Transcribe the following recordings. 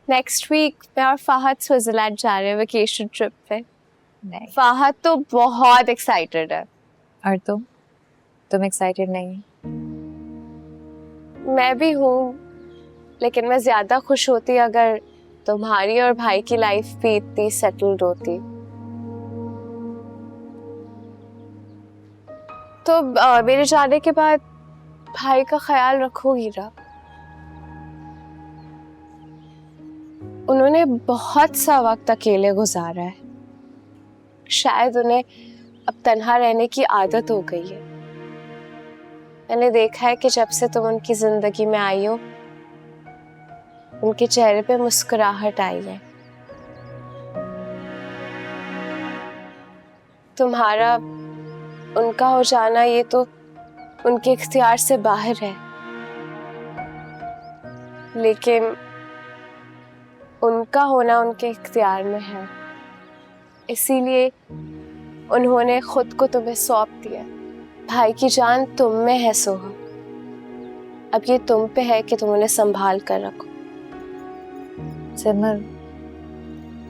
Next week मैं और Fahad Switzerland जा रहे हैं वेकेशन ट्रिप पे। नहीं। फाहद तो बहुत एक्साइटेड है। और तुम एक्साइटेड नहीं? मैं भी हूँ, लेकिन मैं ज्यादा खुश होती अगर तुम्हारी और भाई की लाइफ भी इतनी सेटल्ड होती। तो मेरे जाने के बाद भाई का ख्याल रखोगी ना? उन्होंने बहुत सा वक्त अकेले गुजारा है, शायद उन्हें अब तन्हा रहने की आदत हो गई है। मैंने देखा है कि जब से तुम उनकी जिंदगी में आई हो, उनके चेहरे पे मुस्कुराहट आई है। तुम्हारा उनका हो जाना ये तो उनके इख्तियार से बाहर है, लेकिन उनका होना उनके इख्तियार में है। इसीलिए उन्होंने खुद को तुम्हें सौंप दिया। भाई की जान तुम में है सोहा, अब ये तुम पे है कि तुम उन्हें संभाल कर रखो। सिमर,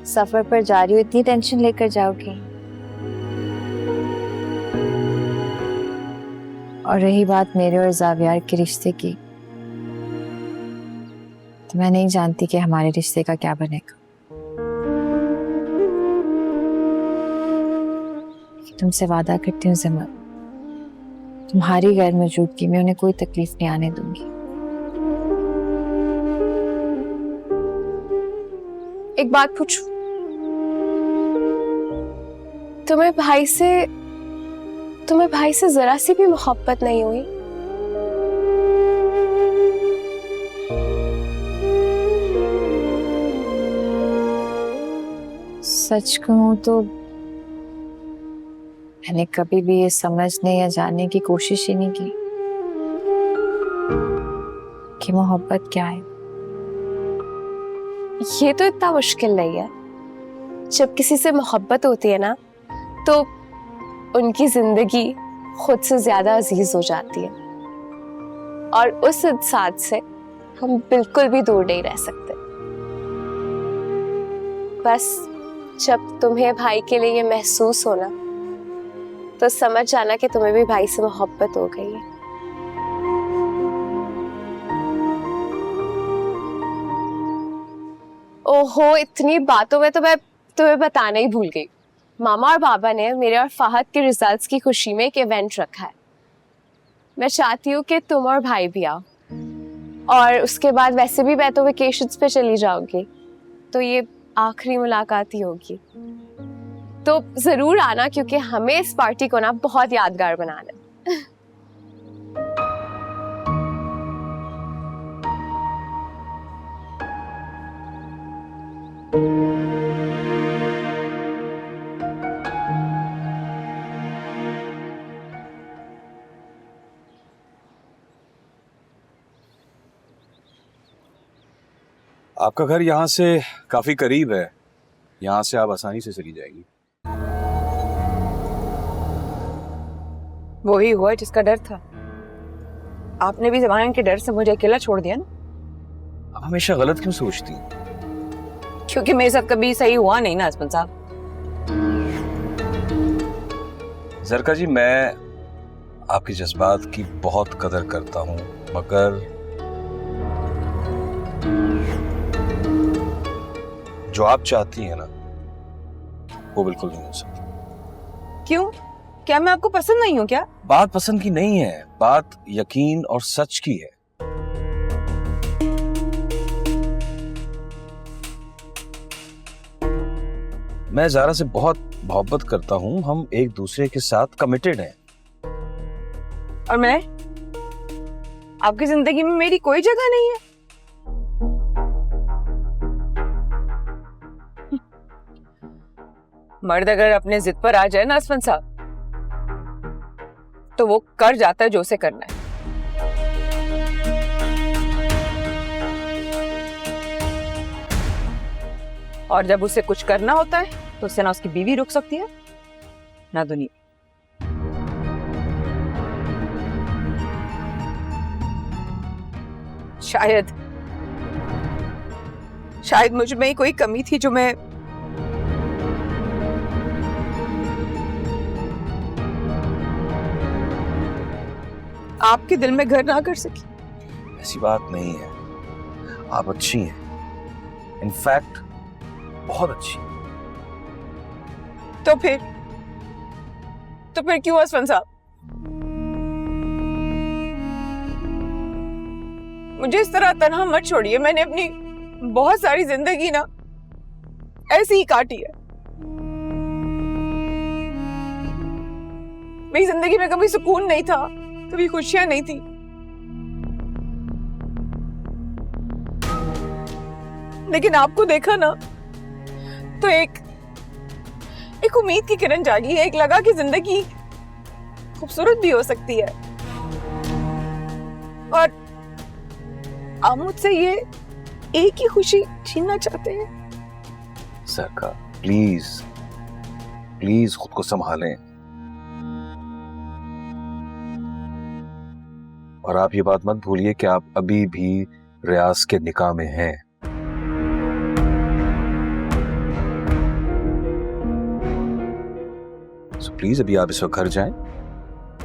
सफर पर जा रही हो, इतनी टेंशन लेकर जाओगी? और रही बात मेरे और जावियार के रिश्ते की, तो मैं नहीं जानती कि हमारे रिश्ते का क्या बनेगा। तुमसे वादा करती हूँ सिमर, तुम्हारी गैर मौजूदगी में उन्हें कोई तकलीफ नहीं आने दूंगी। एक बात पूछूं? तुम्हें भाई से जरा सी भी मोहब्बत नहीं हुई? सच कहूं तो मैंने कभी भी ये समझने या जानने की कोशिश ही नहीं की कि मोहब्बत क्या है। ये तो इतना मुश्किल नहीं है। जब किसी से मोहब्बत होती है ना, तो उनकी जिंदगी खुद से ज्यादा अजीज हो जाती है, और उस इंसान से हम बिल्कुल भी दूर नहीं रह सकते। बस जब तुम्हें भाई के लिए ये महसूस होना, तो समझ जाना कि तुम्हें भी भाई से मोहब्बत हो गई है। ओहो, इतनी बातों में तो मैं तुम्हें बताना ही भूल गई। मामा और बाबा ने मेरे और फाहद के रिजल्ट्स की खुशी में एक इवेंट रखा है। मैं चाहती हूँ कि तुम और भाई भी आओ, और उसके बाद वैसे भी मैं तो वेकेशंस पे चली जाऊंगी, तो ये आखिरी मुलाकात ही होगी। तो जरूर आना, क्योंकि हमें इस पार्टी को ना बहुत यादगार बनाना है। आपका घर यहाँ से काफी करीब है, यहाँ से आप आसानी से चली जाएगी। वही हुआ जिसका डर था। आपने भी जमाने के डर से मुझे अकेला छोड़ दिया ना। आप हमेशा गलत क्यों सोचती हैं? क्योंकि मेरे साथ कभी सही हुआ नहीं ना हसबैंड साहब। जरका जी, मैं आपके जज्बात की बहुत कदर करता हूँ, मगर जो आप चाहती हैं ना, वो बिल्कुल नहीं हो सकती। क्यों? क्या मैं आपको पसंद नहीं हूँ क्या? बात पसंद की नहीं है, बात यकीन और सच की है। मैं ज़ारा से बहुत मोहब्बत करता हूँ, हम एक दूसरे के साथ कमिटेड हैं। और मैं? आपकी जिंदगी में मेरी कोई जगह नहीं है। मर्द अगर अपने जिद पर आ जाए ना हसबैंड साहब, तो वो कर जाता है जो उसे करना है। और जब उसे कुछ करना होता है, तो उससे ना उसकी बीवी रुक सकती है, ना दुनिया। शायद मुझ में ही कोई कमी थी जो मैं आपके दिल में घर ना कर सकी। ऐसी बात नहीं है, आप अच्छी हैं, इनफैक्ट बहुत अच्छी। तो फिर क्यों असफन साहब मुझे इस तरह तन्हा मत छोड़िए। मैंने अपनी बहुत सारी जिंदगी ना ऐसी ही काटी है। मेरी जिंदगी में कभी सुकून नहीं था, कभी खुशियां नहीं थी, लेकिन आपको देखा ना तो एक उम्मीद की किरण जागी। एक लगा कि जिंदगी खूबसूरत भी हो सकती है। और आप मुझसे ये एक ही खुशी छीनना चाहते हैं। सरका प्लीज प्लीज खुद को संभालें। और आप ये बात मत भूलिए कि आप अभी भी रियाज के निकाह में हैं। सो प्लीज अभी आप इस वक्त घर जाएं,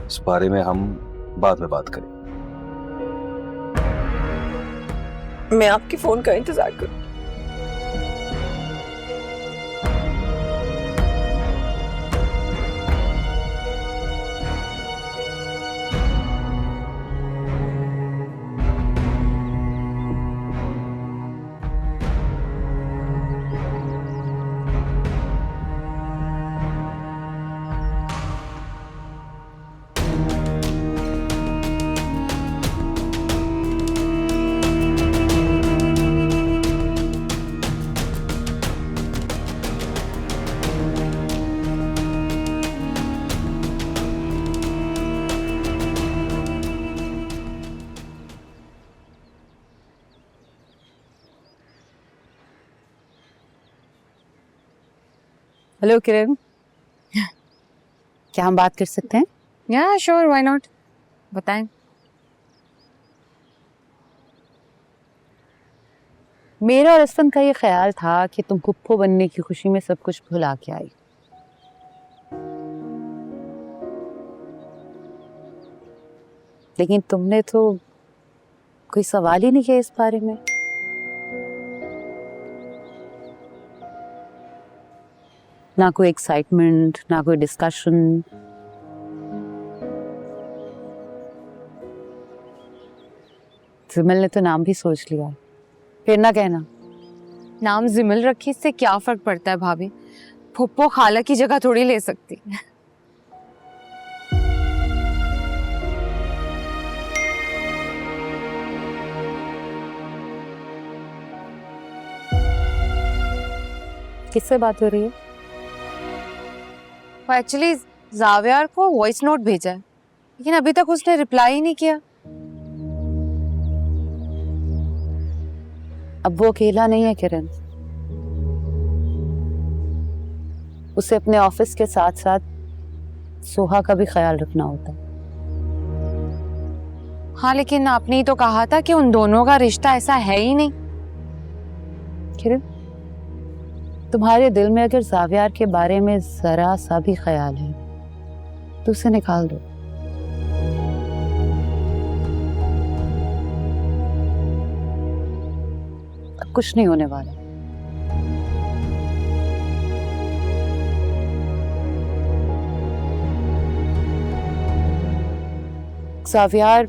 इस बारे में हम बाद में बात करें। मैं आपके फोन का इंतजार करूं। हेलो किरण, क्या हम बात कर सकते हैं? या श्योर, व्हाई नॉट, बताएं। मेरा और असफन का ये ख्याल था कि तुम फुप्पो बनने की खुशी में सब कुछ भुला के आई। लेकिन तुमने तो कोई सवाल ही नहीं किया इस बारे में। ना कोई एक्साइटमेंट, ना कोई डिस्कशन। जिमल ने तो नाम भी सोच लिया, फिर ना कहना। नाम जिमल रखी इससे क्या फर्क पड़ता है भाभी? फुप्पो खाला की जगह थोड़ी ले सकती। किससे बात हो रही है? एक्चुअली जावियार को वॉइस नोट भेजा है, लेकिन अभी तक उसने रिप्लाई ही नहीं किया। अब वो अकेला नहीं है किरण, उसे अपने ऑफिस के साथ साथ सोहा का भी ख्याल रखना होता है। हाँ, लेकिन आपने ही तो कहा था कि उन दोनों का रिश्ता ऐसा है ही नहीं। किरण, तुम्हारे दिल में अगर जावियार के बारे में जरा सा भी ख्याल है तो उसे निकाल दो। अब कुछ नहीं होने वाला। जावियार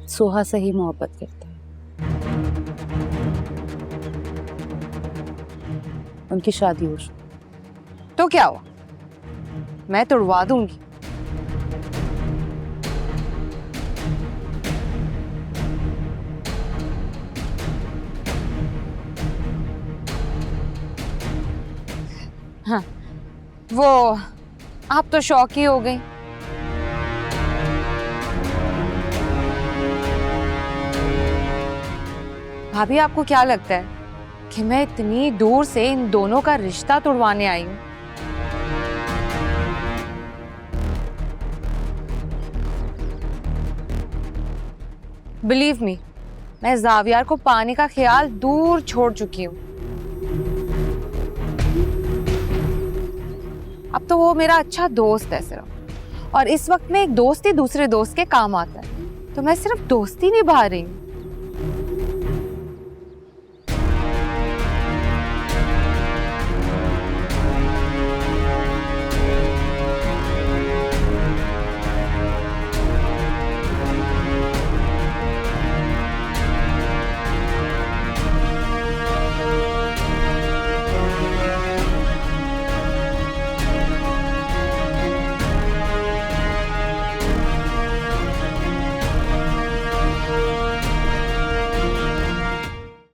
सोहा से ही मोहब्बत करता है। उनकी शादी हो चुकी। तो क्या हुआ, मैं तुड़वा दूंगी। हाँ, वो आप तो शौक ही हो गई। भाभी, आपको क्या लगता है कि मैं इतनी दूर से इन दोनों का रिश्ता तोड़वाने आई हूं? बिलीव मी, मैं जावियार को पाने का ख्याल दूर छोड़ चुकी हूँ। अब तो वो मेरा अच्छा दोस्त है सिर्फ, और इस वक्त में एक दोस्त ही दूसरे दोस्त के काम आता है, तो मैं सिर्फ दोस्ती निभा रही हूँ।